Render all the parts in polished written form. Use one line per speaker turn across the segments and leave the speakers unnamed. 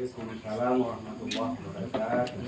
Waalaikumsalam warahmatullahi wabarakatuh.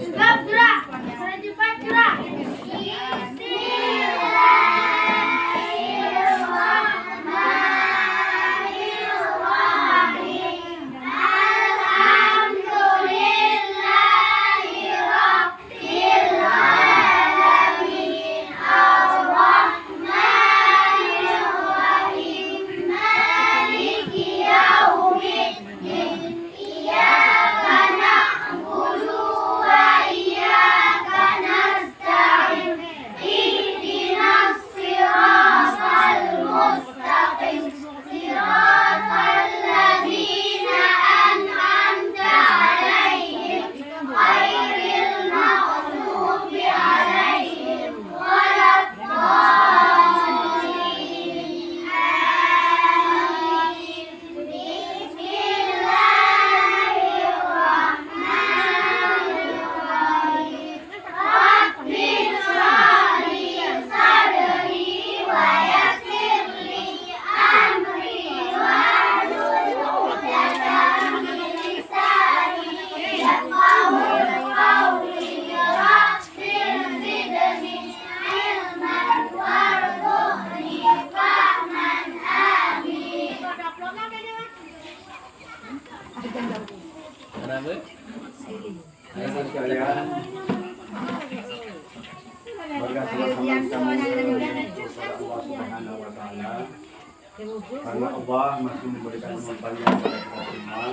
Karena Allah masih memberikan kemampuan kepada kita semua,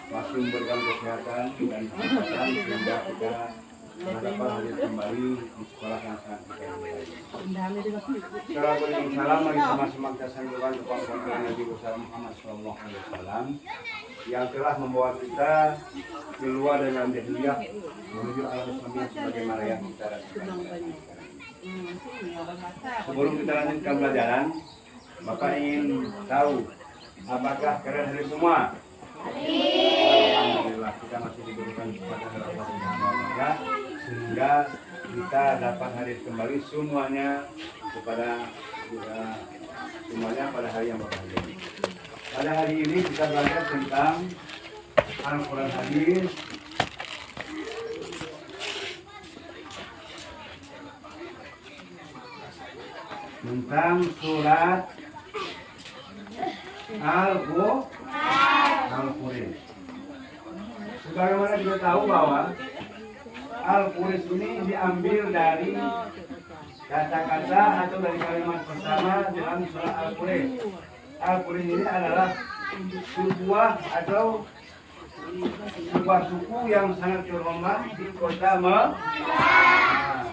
masih memberikan kesehatan dan kesehatan sehingga kita mendapat hadir kembali di sekolah yang sangat kita. Assalamualaikum mari sama-sama kita sanjungkan kepada Nabi Muhammad SAW yang telah membawa kita keluar dari dalam jahiliyah menuju alam Islam sebagaimana yang kita rasakan. Sebelum kita lanjutkan pelajaran, Bapak ingin tahu apakah kalian hadir semua? Alhamdulillah kita masih diberikan kesempatan oleh Allah Subhanahu wa Ta'ala sehingga kita dapat hadir kembali semuanya pada hari yang berbahagia. Pada hari ini kita belajar tentang Al-Quran Hadis tentang surat Al-Qur'an. Sebagaimana kita tahu bahwa Al-Qur'an ini diambil dari kata-kata atau dari kalimat pertama dalam surat Al-Qur'an. Al-Qur'an ini adalah sebuah suku yang sangat terhormat di kota Mekah.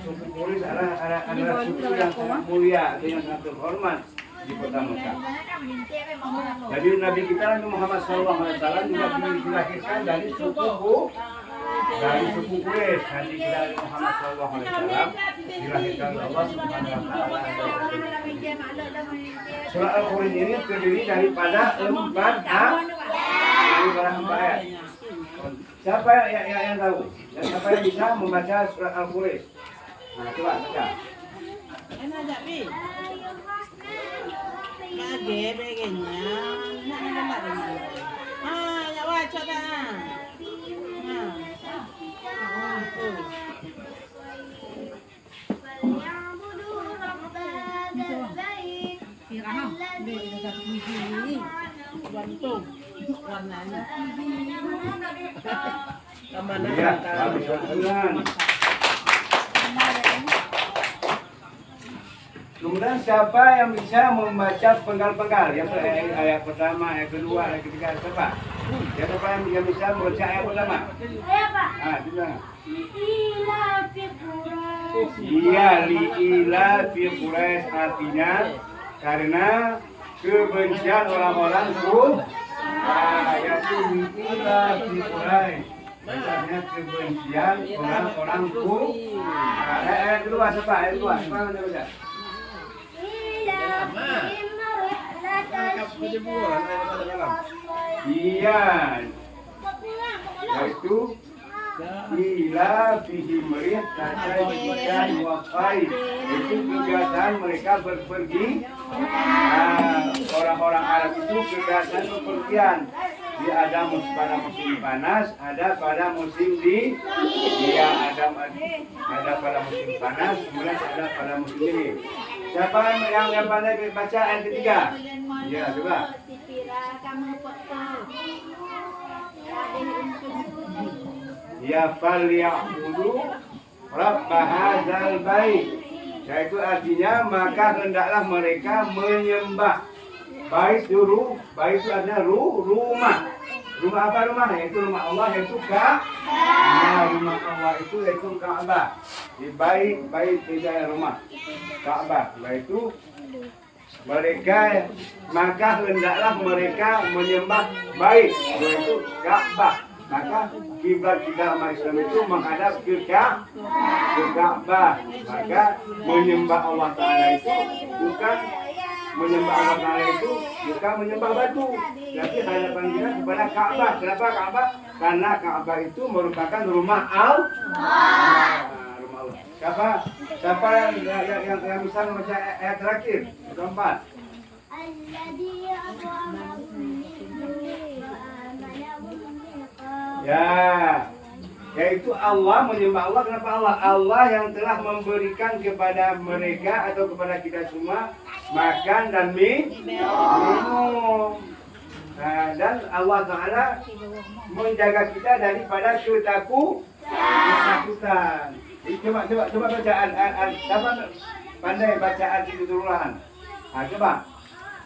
Suku Quraisy adalah suku yang sangat mulia atau yang sangat terhormat di kota Mekah. Jadi Nabi kita Nabi Muhammad SAW juga dilahirkan dari suku Quraisy. Nabi kita Nabi Muhammad SAW dilahirkan oleh Allah Subhanahu wa Ta'ala. Surah Al-Qur'an ini terdiri daripada 4 ayat. Siapa yang tahu? Dan siapa yang bisa membaca surah Al-Qur'an? Nah, coba baca.
Enak tak, Bi? Lagi begini. Ya baca dah. Gantung warnanya.
Ya, habis bulan. Kemudian siapa yang bisa membaca penggal-penggal? Yang ayat pertama, ayat kedua, ayat ketiga, siapa? Siapa yang bisa membaca ayat pertama?
Saya Pak.
Juga.
Li'ila fi Quraisy.
Iya, li'ila fi Quraisy artinya karena kebencian orang-orang Quraisy. Yaitu li'ila fi Quraisy. Maksudnya kebencian orang-orang Quraisy. Ayat kedua siapa? Ayat kedua. Siapa yang baca? Iya, yaitu ila fihi merih kata ibadah wafai, itu kegiatan mereka berpergi. Orang-orang Arab itu kegiatan berpergian Ada pada musim panas, ada pada musim dingin. Iya, ada pada musim panas, kemudian ada pada musim dingin. Siapa yang pandai baca ayat ketiga? Iya, coba. Ya falyabudu rabb hadzal bait. Yaitu artinya maka hendaklah mereka menyembah. Bait dulu, bait itu artinya rumah. Rumah apa rumah? Yaitu rumah Allah, yaitu Ka'bah. Nah, rumah Allah itu yaitu Ka'bah. Di bait tidak rumah. Ka'bah. Yaitu mereka maka hendaklah mereka menyembah bait, yaitu Ka'bah. Maka kiblat kita umat Islam itu menghadap ke Ka'bah. Maka menyembah Allah Ta'ala itu bukan menyembah Allah Ta'ala itu bukan menyembah batu. Jadi hadapan kita kepada Ka'bah. Kenapa Ka'bah? Karena Ka'bah itu merupakan rumah Allah. Siapa yang bisa membaca ayat terakhir? Keempat. Ya, yaitu Allah, menyembah Allah. Kenapa Allah? Allah yang telah memberikan kepada mereka atau kepada kita semua makan dan minum. Nah, dan Allah Ta'ala menjaga kita daripada ketakutan. Coba bacaan. Siapa pandai bacaan di turunan? Coba.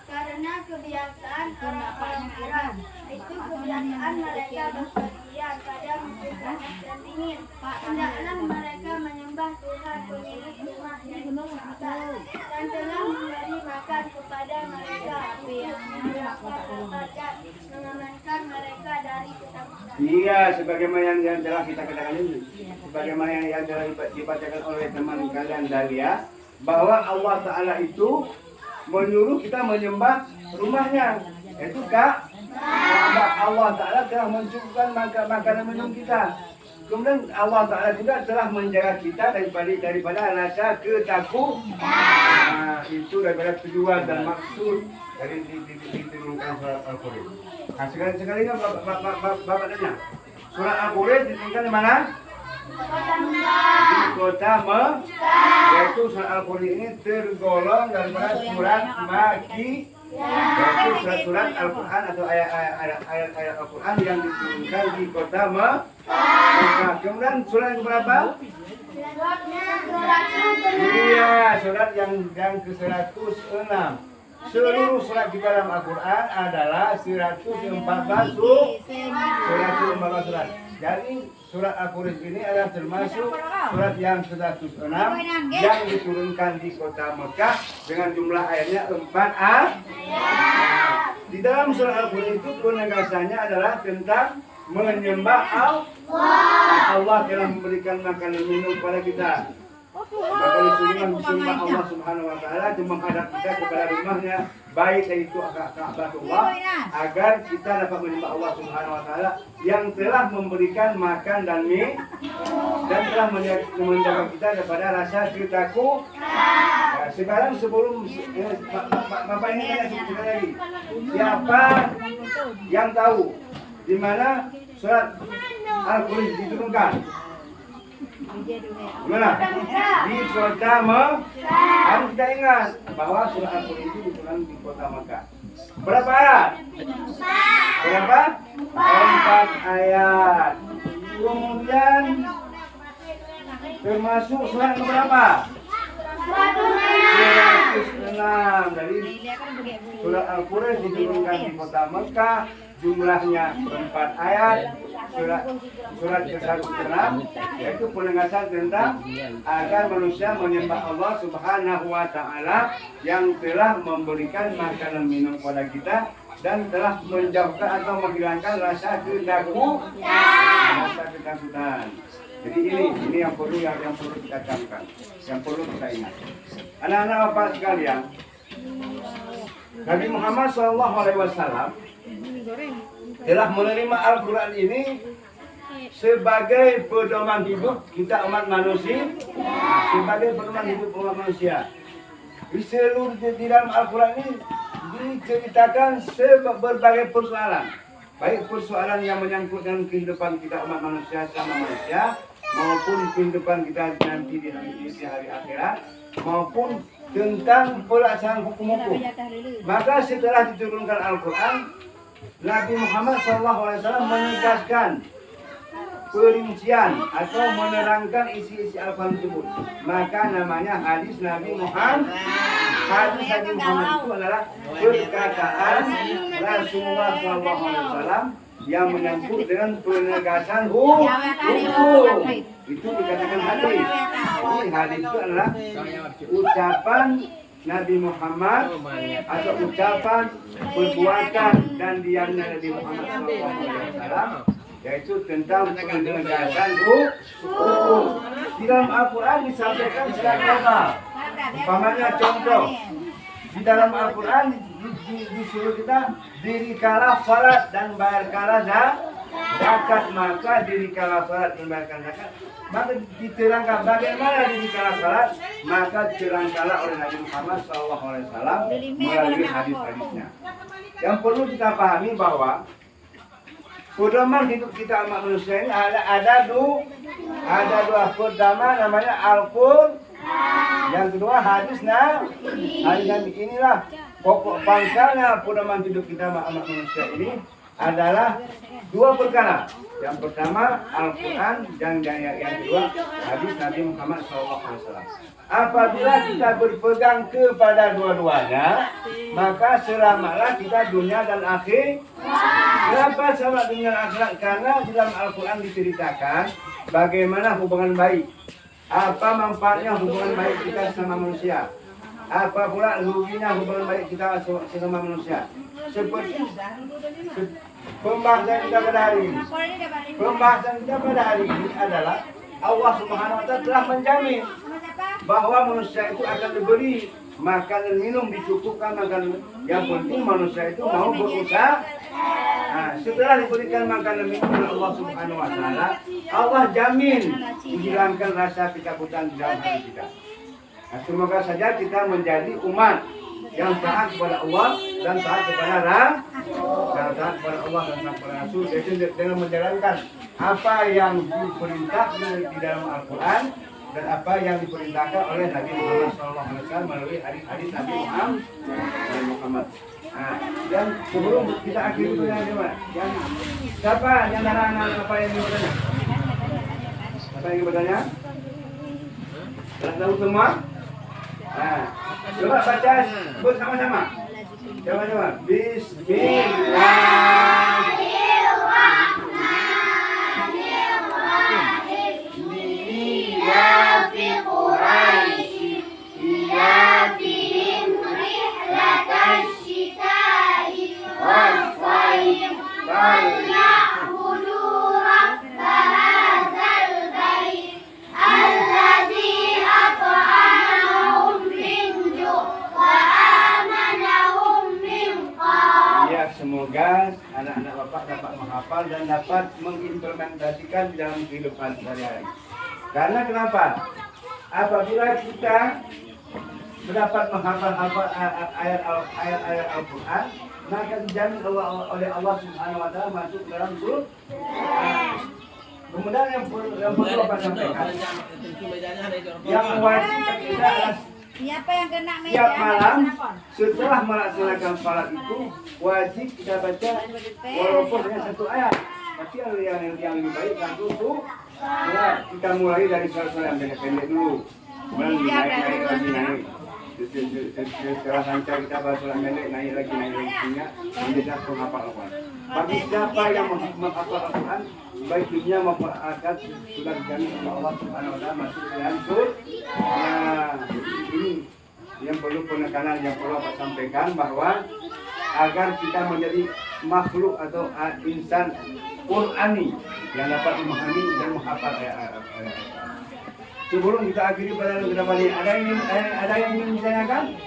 Karena kebiasaan orang-orang Arab itu kebiasaan mereka berpergian pada musim panas dan dingin. Hendaklah mereka menyembah Tuhan pemilik rumah dan telah memberi makan kepada mereka yang mengamankan mereka dari ketakutan.
Iya, sebagaimana yang telah kita katakan ini, sebagaimana yang telah dibacakan oleh teman kalian Dahlia, bahwa Allah Ta'ala itu menyuruh kita menyembah rumahnya, yaitu Ka'bah. Allah Ta'ala telah mencukupkan makanan minum kita. Kemudian Allah Ta'ala juga telah menjaga kita daripada rasa ketakutan. Nah, itu daripada tujuan dan maksud dari diturunkan surat Al-Qur'an. Nah, sekali-sekalinya Bapak tanya, surat Al-Qur'an diturunkan di mana? Di kota Mekah. Yaitu surat Al-Qur'an ini tergolong daripada surat Makki, yaitu surat Al-Qur'an atau ayat Al-Qur'an yang diturunkan di kota Mekah. Kemudian surat yang berapa? Iya, surat yang ke-106. Seluruh surat di dalam Al-Quran adalah 114 surat. Jadi surat Al-Quran ini adalah termasuk surat yang 106 yang diturunkan di kota Mekah dengan jumlah ayatnya 4 ayat. Di dalam surat Al-Quran itu penegasannya adalah tentang menyembah Allah. Allah telah memberikan makanan minum kepada kita. Maka disuruhkan disembah Allah Subhanahu wa Ta'ala untuk menghadap kita kepada rumahnya, baik yaitu Ka'batullah, agar kita dapat menyembah Allah Subhanahu wa Ta'ala yang telah memberikan makan dan minum dan telah menjaga kita daripada rasa ketakutan. Nah, sekarang sebelum Bapak ini tanya sekali lagi, siapa yang tahu di mana surat Al-Qur'an diturunkan? Gimana? Di kota Mekah. Harus kita ingat bahwa surat Al-Qur'an itu diturunkan di kota Mekah. Berapa ayat? Berapa? 4 ayat. Kemudian termasuk surat berapa? 106. Dari surat Al-Qur'an diturunkan di kota Mekah. Jumlahnya 4 ayat. Surat ke-106 yaitu penegasan tentang agar manusia menyembah Allah Subhanahu wa Ta'ala yang telah memberikan makanan minum kepada kita dan telah menjauhkan atau menghilangkan rasa ketakutan. Jadi ini yang perlu kita camkan, yang perlu kita ingat. Anak-anak Bapak sekalian, Nabi Muhammad SAW telah menerima Al-Quran ini sebagai pedoman hidup kita umat manusia, sebagai pedoman hidup umat manusia. Di seluruh di dalam Al-Quran ini diceritakan berbagai persoalan. baik persoalan yang menyangkut dengan kehidupan kita umat manusia sama manusia, maupun kehidupan kita nanti di hari akhirat, maupun tentang pelaksanaan hukum-hukum. Maka setelah diturunkan Al-Quran, Nabi Muhammad SAW menegaskan perincian atau menerangkan isi-isi Al-Quran tersebut. Maka namanya hadis Nabi Muhammad. Hadis Nabi Muhammad itu adalah perkataan Rasulullah SAW yang menyangkut dengan penegasan hukum. Itu dikatakan hadis. Jadi hadis itu adalah ucapan Nabi Muhammad atau ucapan, perbuatan dan diamnya Nabi Muhammad SAW, yaitu tentang penegasan hukum. Di dalam Al-Quran disampaikan secara global. Umpamanya contoh, di dalam Al-Quran disuruh kita dirikalah salat dan bayarkanlah zakat. Maka dirikalah salat dan bayarkan zakat. Maka diterangkan bagaimana dirikalah salat, maka diterangkanlah oleh Nabi Muhammad SAW melalui hadis-hadisnya. Yang perlu kita pahami bahwa pedoman hidup kita umat manusia ini ada dua. Pertama namanya Al-Quran, yang kedua hadis Nabi. Inilah pokok pangkalnya pedoman hidup kita umat manusia ini adalah dua perkara. Yang pertama Al-Quran dan yang kedua hadis Nabi Muhammad SAW. Apabila kita berpegang kepada dua-duanya, maka selamatlah kita dunia dan akhir. Kenapa selamat dunia dan akhirat? Karena di dalam Al-Quran diceritakan bagaimana hubungan baik. Apa manfaatnya hubungan baik kita sama manusia? Apa pula ruginya hubungan baik kita sesama manusia? Seperti pembahasan kita pada hari ini. Pembahasan kita pada hari ini adalah Allah Subhanahu wa Ta'ala telah menjamin bahwa manusia itu akan diberi makan dan minum, dicukupkan makan. Yang penting manusia itu mau berusaha. Nah, setelah diberikan makan dan minum oleh Allah Subhanahu wa Ta'ala, Allah jamin menghilangkan rasa ketakutan di dalam hati kita. Nah, semoga saja kita menjadi umat yang taat kepada Allah dan taat kepada taat kepada Allah dan taat kepada Rasul, yaitu dengan menjalankan apa yang diperintahkan di dalam Al-Quran dan apa yang diperintahkan oleh Nabi Muhammad SAW melalui hadis-hadis Nabi Muhammad. Nah, yang sebelum kita akhiri pertanyaan, yang siapa yang anak-anak apa yang bertanya? Apa yang bertanya? Tahu semua? Nah, coba baca bersama-sama. Coba. Bismillahirrahmanirrahim. Liyafi Quraisy ilafihim rihlatash syita'i was-sayf falyabudu rabb hadzal bait alladzi at'amahum min ju' wa amanahum min qaum. Ya, semoga anak-anak Bapak dapat menghafal dan dapat mengimplementasikan di dalam kehidupan sehari-hari. Karena kenapa? Apabila kita mendapat menghafal ayat-ayat Al-Quran, maka dijamin oleh Allah Subhanahu wa Ta'ala masuk dalam surga. Kemudian yang perlu Bapak sampaikan, yang mewajibkan kita adalah tiap malam setelah melaksanakan salat itu wajib kita baca walaupun hanya satu ayat. Tapi yang lebih baik satu tuh ya, kita mulai dari salat-salat yang pendek dulu, kemudian naik lagi. Setelah lancar kita bahas salat pendek, naik lagi sehingga menjadi penghafal Al-Quran. Bagi siapa yang menghafal Al-Quran, baik dunia maupun akhirat sudah dijamin oleh Allah Subhanahu wa Ta'ala masuk ke dalam surga. Nah, ini yang perlu penekanan yang perlu Bapak sampaikan, bahwa agar kita menjadi makhluk atau insan Qur'ani yang dapat memahami dan menghafal ayat-ayat. Sebelum kita akhiri pada beberapa ini, ada yang ingin ditanyakan?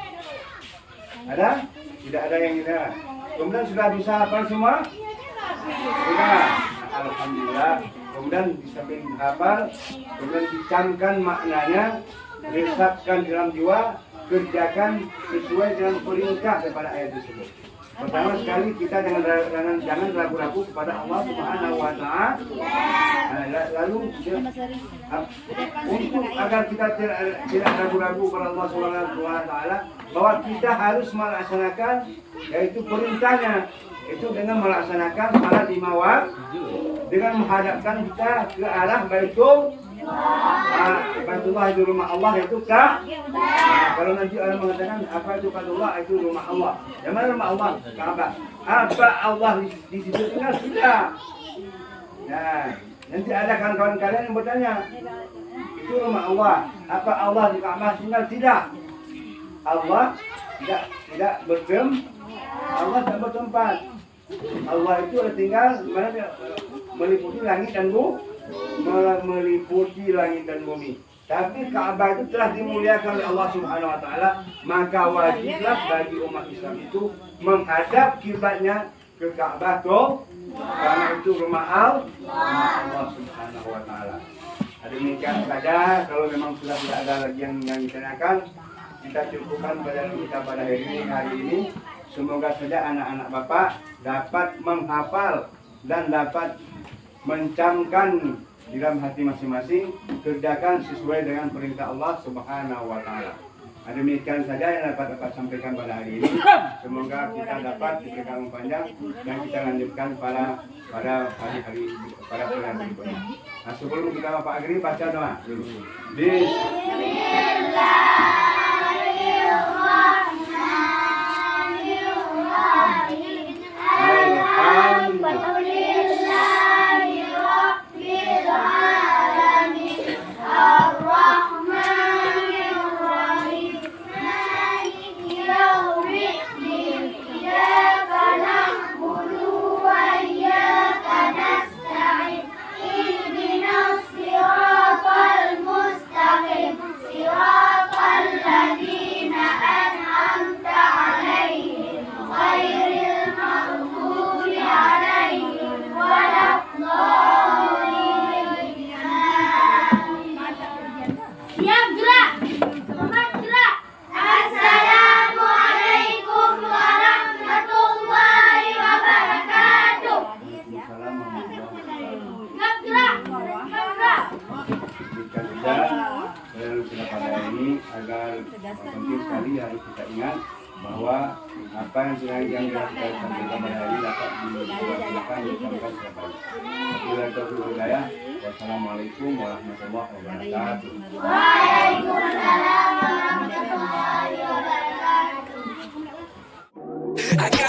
Ada? Tidak ada yang tidak. Kemudian sudah bisa hafal semua? Sudah. Alhamdulillah. Kemudian bisa hafal, kemudian dicamkan maknanya, resapkan dalam jiwa, kerjakan sesuai dengan perintah daripada ayat tersebut. Pertama sekali kita jangan ragu-ragu kepada Allah Subhanahu wa taala. Lalu untuk agar kita tidak ragu-ragu kepada Allah Subhanahu wa taala bahwa kita harus melaksanakan yaitu perintahnya itu dengan melaksanakan salat 5 waktu dengan menghadapkan kita ke arah Baitullah itu rumah Allah itu kalau nanti orang mengatakan apa itu Baitullah itu rumah Allah. Yang mana rumah Allah? Ka'bah. Apa Allah di situ tinggal? Tidak. Nah, nanti ada kawan-kawan kalian yang bertanya, itu rumah Allah. Apa Allah di Ka'bah tinggal? Tidak. Allah tidak Allah tidak bertempat. Allah itu tinggal mana meliputi langit dan bumi. Tapi Ka'bah itu telah dimuliakan oleh Allah Subhanahu wa taala, maka wajiblah bagi umat Islam itu menghadap kiblatnya ke Ka'bah karena itu rumah Allah Subhanahu wa taala. Demikian saja, kalau memang sudah tidak ada lagi yang ditanyakan, kita cukupkan pada hari ini. Semoga saja anak-anak Bapak dapat menghafal dan dapat mencamkan di dalam hati masing-masing, kerjakan sesuai dengan perintah Allah Subhanahu wa taala. Demikian saja yang dapat sampaikan pada hari ini. Semoga kita dapat diberikan panjang dan kita lanjutkan pada hari-hari pada bulan berikutnya. Nah, sebelum kita Bapak Agri baca doa dulu. Penting sekali harus kita ingat bahwa apa yang kita sampaikan pada hari ini dapat dilakukan disampaikan secara baik. Wassalamualaikum warahmatullahi wabarakatuh. Waalaikumsalam warahmatullahi wabarakatuh.